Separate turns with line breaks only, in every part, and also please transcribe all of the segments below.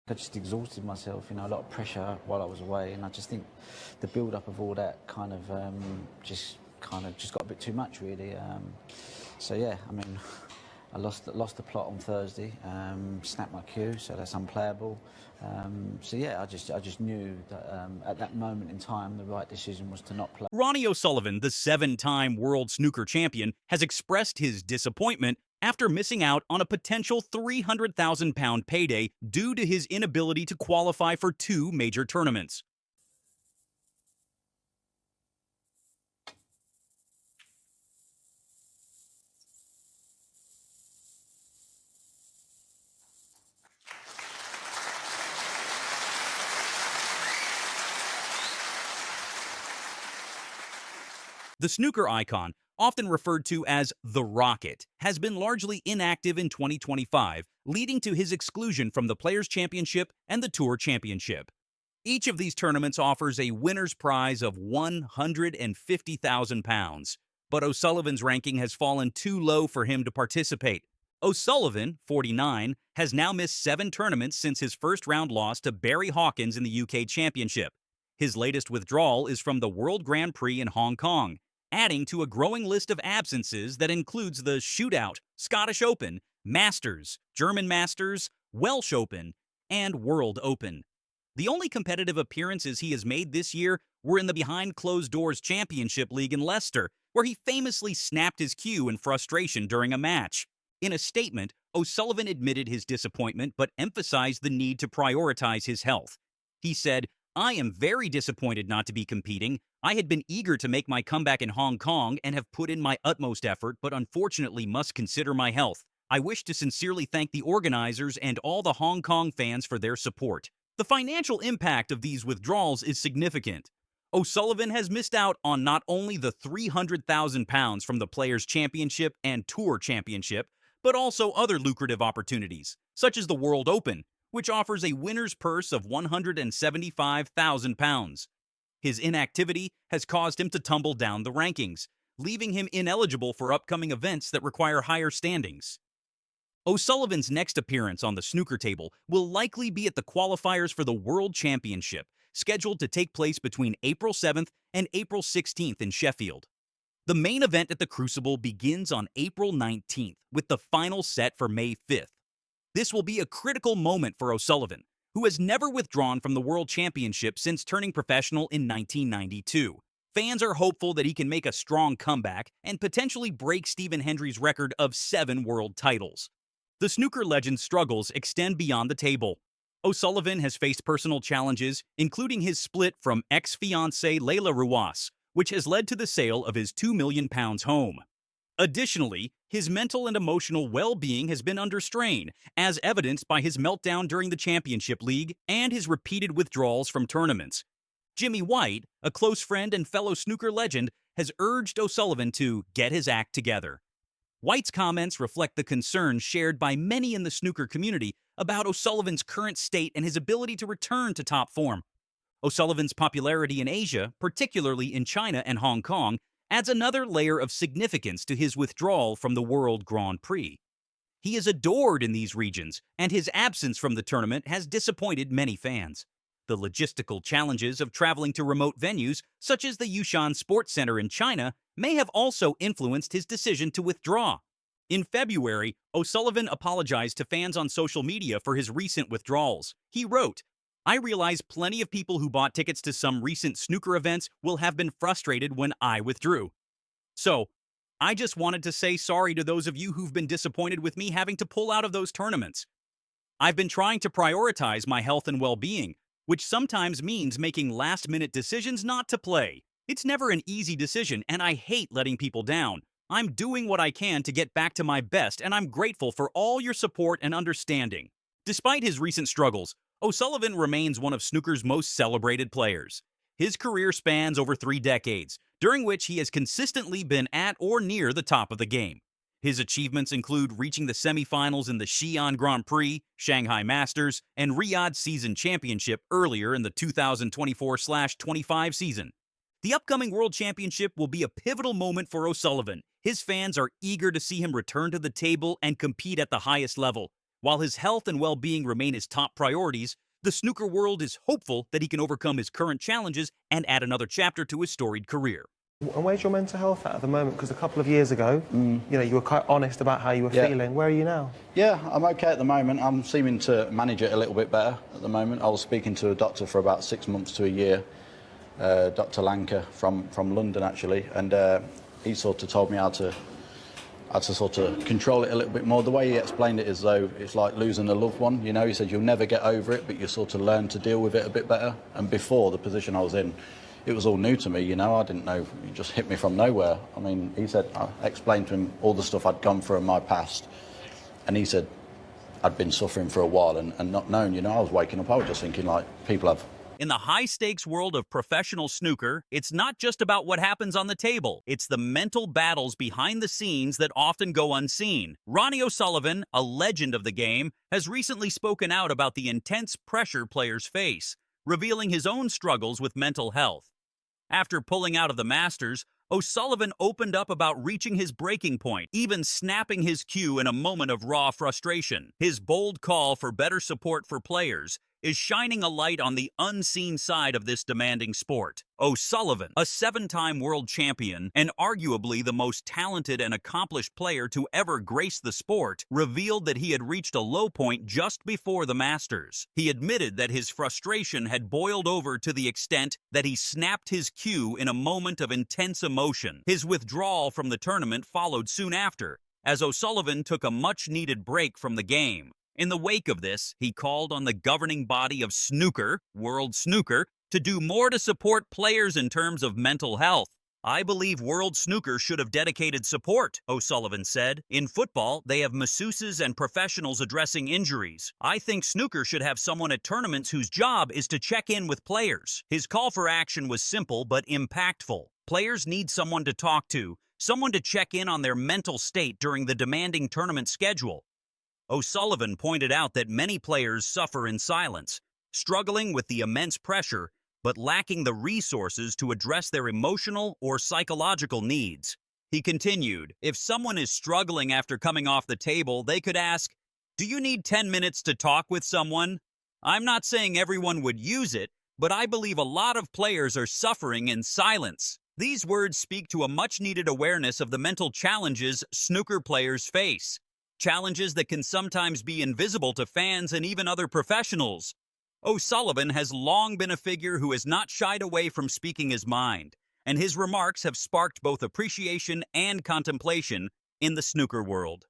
I just exhausted myself, a lot of pressure while I was away, and I just think the build-up of all that just got a bit too much, really. So yeah, I mean, I lost the plot on Thursday, snapped my cue, so that's unplayable. So yeah, I just knew that at that moment in time, the right decision was to not play.
Ronnie O'Sullivan, the 7-time world snooker champion, has expressed his disappointment after missing out on a potential £300,000 payday due to his inability to qualify for 2 major tournaments. The snooker icon, often referred to as the Rocket, has been largely inactive in 2025, leading to his exclusion from the Players' Championship and the Tour Championship. Each of these tournaments offers a winner's prize of £150,000, but O'Sullivan's ranking has fallen too low for him to participate. O'Sullivan, 49, has now missed 7 tournaments since his first-round loss to Barry Hawkins in the UK Championship. His latest withdrawal is from the World Grand Prix in Hong Kong, adding to a growing list of absences that includes the Shootout, Scottish Open, Masters, German Masters, Welsh Open, and World Open. The only competitive appearances he has made this year were in the Behind Closed Doors Championship League in Leicester, where he famously snapped his cue in frustration during a match. In a statement, O'Sullivan admitted his disappointment but emphasized the need to prioritize his health. He said, "I am very disappointed not to be competing. I had been eager to make my comeback in Hong Kong and have put in my utmost effort, but unfortunately must consider my health. I wish to sincerely thank the organizers and all the Hong Kong fans for their support." The financial impact of these withdrawals is significant. O'Sullivan has missed out on not only the £300,000 from the Players' Championship and Tour Championship, but also other lucrative opportunities, such as the World Open, which offers a winner's purse of £175,000. His inactivity has caused him to tumble down the rankings, leaving him ineligible for upcoming events that require higher standings. O'Sullivan's next appearance on the snooker table will likely be at the qualifiers for the World Championship, scheduled to take place between April 7th and April 16th in Sheffield. The main event at the Crucible begins on April 19th, with the final set for May 5th. This will be a critical moment for O'Sullivan, who has never withdrawn from the World Championship since turning professional in 1992. Fans are hopeful that he can make a strong comeback and potentially break Stephen Hendry's record of 7 world titles. The snooker legend's struggles extend beyond the table. O'Sullivan has faced personal challenges, including his split from ex-fiancée Leila Ruas, which has led to the sale of his £2 million home. Additionally, his mental and emotional well-being has been under strain, as evidenced by his meltdown during the Championship League and his repeated withdrawals from tournaments. Jimmy White, a close friend and fellow snooker legend, has urged O'Sullivan to get his act together. White's comments reflect the concerns shared by many in the snooker community about O'Sullivan's current state and his ability to return to top form. O'Sullivan's popularity in Asia, particularly in China and Hong Kong, adds another layer of significance to his withdrawal from the World Grand Prix. He is adored in these regions, and his absence from the tournament has disappointed many fans. The logistical challenges of traveling to remote venues, such as the Yushan Sports Center in China, may have also influenced his decision to withdraw. In February, O'Sullivan apologized to fans on social media for his recent withdrawals. He wrote, "I realize plenty of people who bought tickets to some recent snooker events will have been frustrated when I withdrew. So, I just wanted to say sorry to those of you who've been disappointed with me having to pull out of those tournaments. I've been trying to prioritize my health and well-being, which sometimes means making last-minute decisions not to play. It's never an easy decision, and I hate letting people down. I'm doing what I can to get back to my best, and I'm grateful for all your support and understanding." Despite his recent struggles, O'Sullivan remains one of snooker's most celebrated players. His career spans over 3 decades, during which he has consistently been at or near the top of the game. His achievements include reaching the semifinals in the Xi'an Grand Prix, Shanghai Masters, and Riyadh Season Championship earlier in the 2024/25 season. The upcoming World Championship will be a pivotal moment for O'Sullivan. His fans are eager to see him return to the table and compete at the highest level. While his health and well-being remain his top priorities, the snooker world is hopeful that he can overcome his current challenges and add another chapter to his storied career.
And where's your mental health at the moment? Because a couple of years ago, you know, you were quite honest about how you were feeling. Where are you now?
Yeah, I'm okay at the moment. I'm seeming to manage it a little bit better at the moment. I was speaking to a doctor for about 6 months to a year, Dr. Lanka from London actually, and he sort of told me how to sort of control it a little bit more. The way he explained it is though it's like losing a loved one, you know. He said you'll never get over it, but you sort of learn to deal with it a bit better. And before, the position I was in, it was all new to me, you know. I didn't know, it just hit me from nowhere. I mean, he said, I explained to him all the stuff I'd gone through in my past, and he said I'd been suffering for a while and not known, you know. I was waking up, I was just thinking like, people have...
In the high-stakes world of professional snooker, it's not just about what happens on the table. It's the mental battles behind the scenes that often go unseen. Ronnie O'Sullivan, a legend of the game, has recently spoken out about the intense pressure players face, revealing his own struggles with mental health. After pulling out of the Masters, O'Sullivan opened up about reaching his breaking point, even snapping his cue in a moment of raw frustration. His bold call for better support for players is shining a light on the unseen side of this demanding sport. O'Sullivan, a 7-time world champion and arguably the most talented and accomplished player to ever grace the sport, revealed that he had reached a low point just before the Masters. He admitted that his frustration had boiled over to the extent that he snapped his cue in a moment of intense emotion. His withdrawal from the tournament followed soon after, as O'Sullivan took a much-needed break from the game. In the wake of this, he called on the governing body of snooker, World Snooker, to do more to support players in terms of mental health. I believe World Snooker should have dedicated support, O'Sullivan said. In football, they have masseuses and professionals addressing injuries. I think snooker should have someone at tournaments whose job is to check in with players. His call for action was simple but impactful. Players need someone to talk to, someone to check in on their mental state during the demanding tournament schedule. O'Sullivan pointed out that many players suffer in silence, struggling with the immense pressure, but lacking the resources to address their emotional or psychological needs. He continued, if someone is struggling after coming off the table, they could ask, "Do you need 10 minutes to talk with someone?" I'm not saying everyone would use it, but I believe a lot of players are suffering in silence. These words speak to a much-needed awareness of the mental challenges snooker players face. Challenges that can sometimes be invisible to fans and even other professionals. O'Sullivan has long been a figure who has not shied away from speaking his mind, and his remarks have sparked both appreciation and contemplation in the snooker world.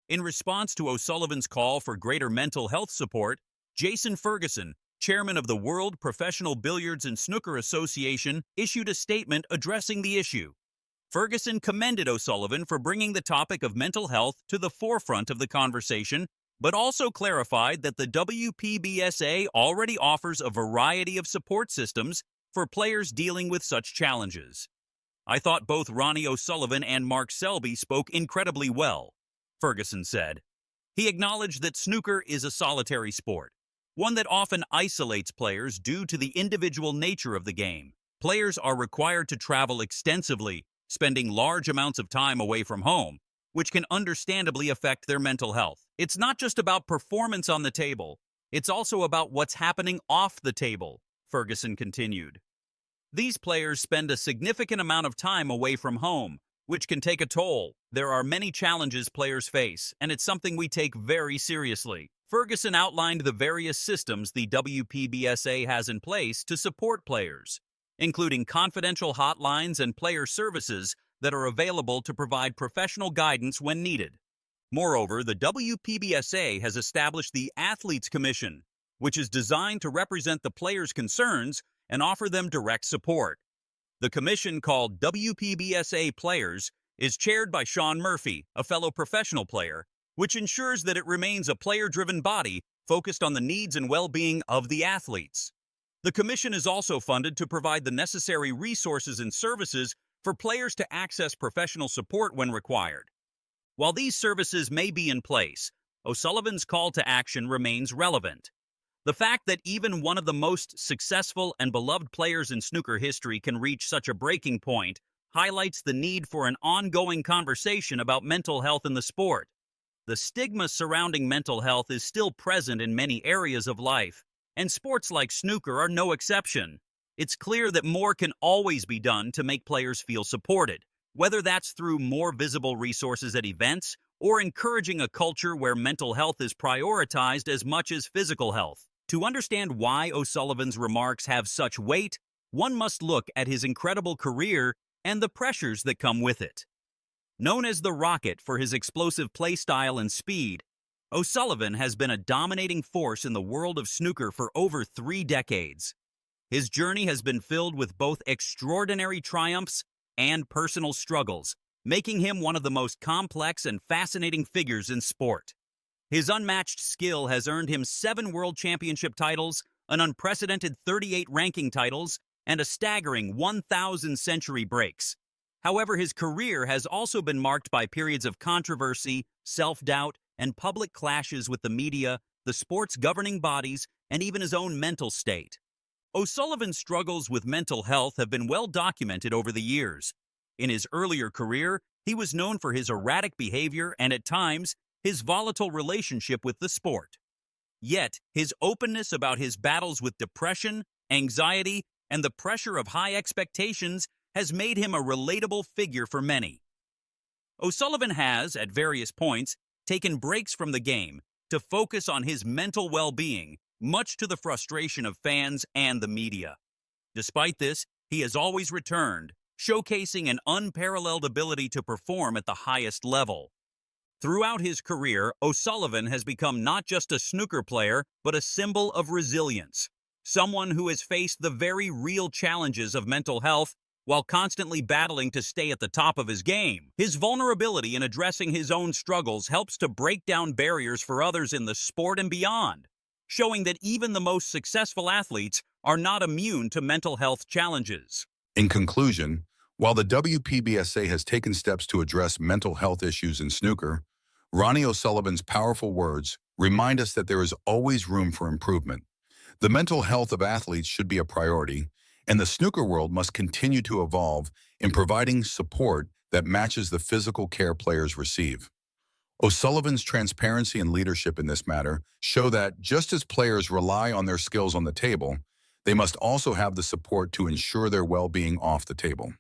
In response to O'Sullivan's call for greater mental health support, Jason Ferguson, chairman of the World Professional Billiards and Snooker Association, issued a statement addressing the issue. Ferguson commended O'Sullivan for bringing the topic of mental health to the forefront of the conversation, but also clarified that the WPBSA already offers a variety of support systems for players dealing with such challenges. I thought both Ronnie O'Sullivan and Mark Selby spoke incredibly well, Ferguson said. He acknowledged that snooker is a solitary sport, one that often isolates players due to the individual nature of the game. Players are required to travel extensively, spending large amounts of time away from home, which can understandably affect their mental health. It's not just about performance on the table, it's also about what's happening off the table, Ferguson continued. These players spend a significant amount of time away from home, which can take a toll. There are many challenges players face, and it's something we take very seriously. Ferguson outlined the various systems the WPBSA has in place to support players, including confidential hotlines and player services that are available to provide professional guidance when needed. Moreover, the WPBSA has established the Athletes Commission, which is designed to represent the players' concerns and offer them direct support. The commission, called WPBSA Players, is chaired by Sean Murphy, a fellow professional player, which ensures that it remains a player-driven body focused on the needs and well-being of the athletes. The commission is also funded to provide the necessary resources and services for players to access professional support when required. While these services may be in place, O'Sullivan's call to action remains relevant. The fact that even one of the most successful and beloved players in snooker history can reach such a breaking point highlights the need for an ongoing conversation about mental health in the sport. The stigma surrounding mental health is still present in many areas of life, and sports like snooker are no exception. It's clear that more can always be done to make players feel supported, whether that's through more visible resources at events or encouraging a culture where mental health is prioritized as much as physical health. To understand why O'Sullivan's remarks have such weight, one must look at his incredible career and the pressures that come with it. Known as the Rocket for his explosive play style and speed, O'Sullivan has been a dominating force in the world of snooker for over 3 decades. His journey has been filled with both extraordinary triumphs and personal struggles, making him one of the most complex and fascinating figures in sport. His unmatched skill has earned him 7 world championship titles, an unprecedented 38 ranking titles, and a staggering 1,000 century breaks. However, his career has also been marked by periods of controversy, self-doubt, and public clashes with the media, the sport's governing bodies, and even his own mental state. O'Sullivan's struggles with mental health have been well documented over the years. In his earlier career, he was known for his erratic behavior and, at times, his volatile relationship with the sport. Yet, his openness about his battles with depression, anxiety, and the pressure of high expectations has made him a relatable figure for many. O'Sullivan has, at various points, taken breaks from the game to focus on his mental well-being, much to the frustration of fans and the media. Despite this, he has always returned, showcasing an unparalleled ability to perform at the highest level. Throughout his career, O'Sullivan has become not just a snooker player, but a symbol of resilience. Someone who has faced the very real challenges of mental health while constantly battling to stay at the top of his game. His vulnerability in addressing his own struggles helps to break down barriers for others in the sport and beyond, showing that even the most successful athletes are not immune to mental health challenges.
In conclusion, while the WPBSA has taken steps to address mental health issues in snooker, Ronnie O'Sullivan's powerful words remind us that there is always room for improvement. The mental health of athletes should be a priority, and the snooker world must continue to evolve in providing support that matches the physical care players receive. O'Sullivan's transparency and leadership in this matter show that just as players rely on their skills on the table, they must also have the support to ensure their well-being off the table.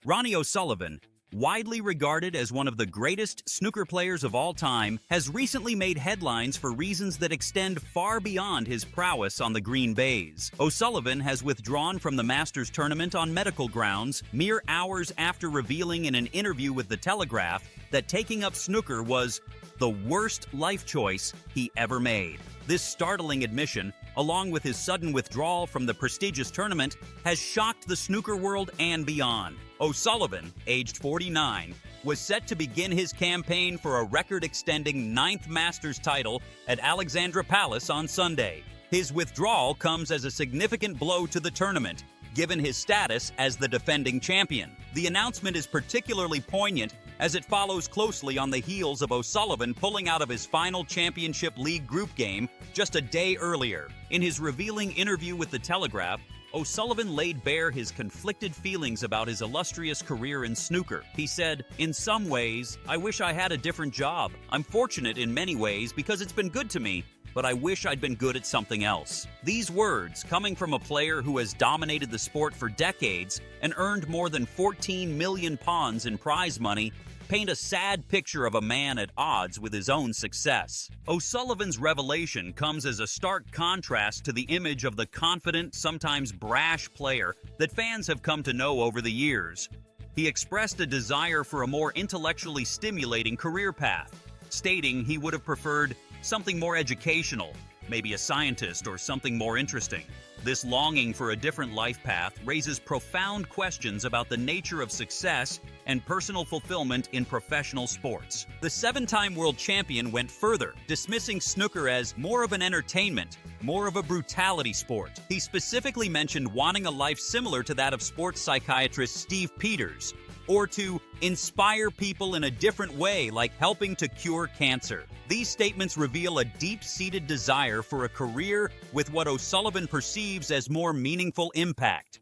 Ronnie O'Sullivan, widely regarded as one of the greatest snooker players of all time, has recently made headlines for reasons that extend far beyond his prowess on the green bays. O'Sullivan has withdrawn from the Masters tournament on medical grounds mere hours after revealing in an interview with The Telegraph that taking up snooker was the worst life choice he ever made. This startling admission, along with his sudden withdrawal from the prestigious tournament, has shocked the snooker world and beyond. O'Sullivan, aged 49, was set to begin his campaign for a record-extending 9th Masters title at Alexandra Palace on Sunday. His withdrawal comes as a significant blow to the tournament, given his status as the defending champion. The announcement is particularly poignant as it follows closely on the heels of O'Sullivan pulling out of his final Championship League group game just a day earlier. In his revealing interview with The Telegraph, O'Sullivan laid bare his conflicted feelings about his illustrious career in snooker. He said, "In some ways, I wish I had a different job. I'm fortunate in many ways because it's been good to me, but I wish I'd been good at something else." These words, coming from a player who has dominated the sport for decades and earned more than 14 million pounds in prize money, paint a sad picture of a man at odds with his own success. O'Sullivan's revelation comes as a stark contrast to the image of the confident, sometimes brash player that fans have come to know over the years. He expressed a desire for a more intellectually stimulating career path, stating he would have preferred something more educational, maybe a scientist or something more interesting. This longing for a different life path raises profound questions about the nature of success and personal fulfillment in professional sports. The 7-time world champion went further, dismissing snooker as more of an entertainment, more of a brutality sport. He specifically mentioned wanting a life similar to that of sports psychiatrist Steve Peters, or to inspire people in a different way, like helping to cure cancer. These statements reveal a deep-seated desire for a career with what O'Sullivan perceives as more meaningful impact.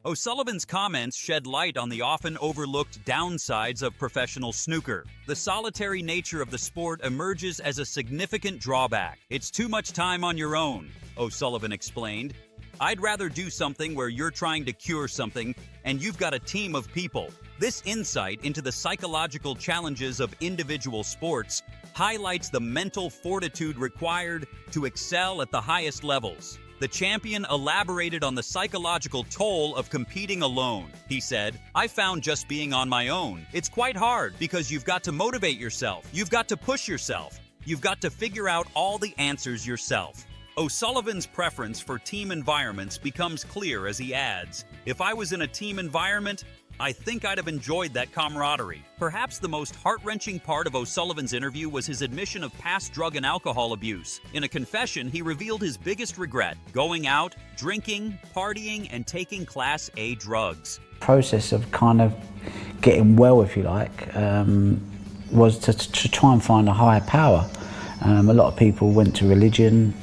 O'Sullivan's comments shed light on the often overlooked downsides of professional snooker. The solitary nature of the sport emerges as a significant drawback. It's too much time on your own, O'Sullivan explained. I'd rather do something where you're trying to cure something and you've got a team of people. This insight into the psychological challenges of individual sports highlights the mental fortitude required to excel at the highest levels. The champion elaborated on the psychological toll of competing alone. He said, I found just being on my own. It's quite hard because you've got to motivate yourself. You've got to push yourself. You've got to figure out all the answers yourself. O'Sullivan's preference for team environments becomes clear as he adds, if I was in a team environment, I think I'd have enjoyed that camaraderie. Perhaps the most heart-wrenching part of O'Sullivan's interview was his admission of past drug and alcohol abuse. In a confession, he revealed his biggest regret, going out, drinking, partying, and taking Class A drugs.
Process of kind of getting well, if you like, was to try and find a higher power. A lot of people went to religion.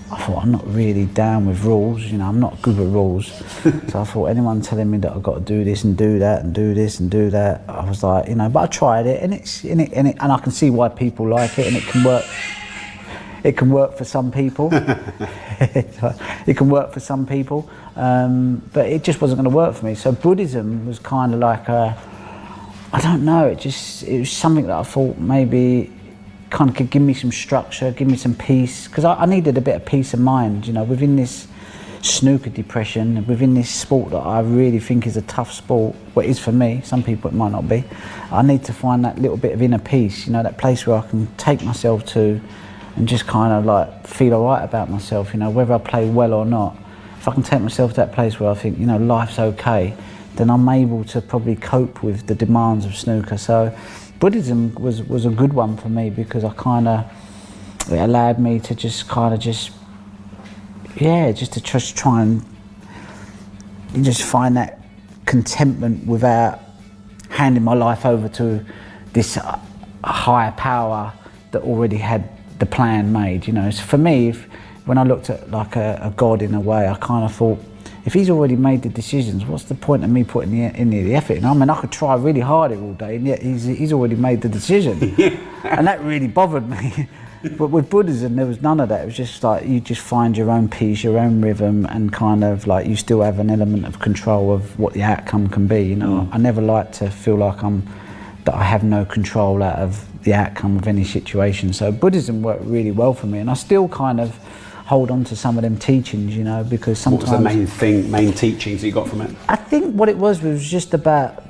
I thought, I'm not really down with rules, you know, I'm not good with rules. So I thought anyone telling me that I've got to do this and do that and do this and do that, I was like, you know, but I tried it and I can see why people like it, and it can work. It can work for some people. It can work for some people, but it just wasn't going to work for me. So Buddhism was kind of like I don't know, it was something that I thought maybe kind of could give me some structure, give me some peace, because I needed a bit of peace of mind, you know, within this snooker depression, within this sport that I really think is a tough sport, what it is for me, some people it might not be. I need to find that little bit of inner peace, you know, that place where I can take myself to and just kind of like feel all right about myself, you know, whether I play well or not. If I can take myself to that place where I think, you know, life's okay, then I'm able to probably cope with the demands of snooker. So Buddhism was a good one for me, because it allowed me to just try and just find that contentment without handing my life over to this higher power that already had the plan made, you know. So for me, when I looked at like a God in a way, I kind of thought, if he's already made the decisions, what's the point of me putting in the effort? You know? I mean, I could try really hard all day, and yet he's already made the decision. And that really bothered me. But with Buddhism, there was none of that. It was just like, you just find your own peace, your own rhythm, and kind of like you still have an element of control of what the outcome can be, you know. I never like to feel like that I have no control out of the outcome of any situation. So Buddhism worked really well for me, and I still kind of hold on to some of them teachings, you know, because sometimes...
What was the main teachings you got from it?
I think what it was just about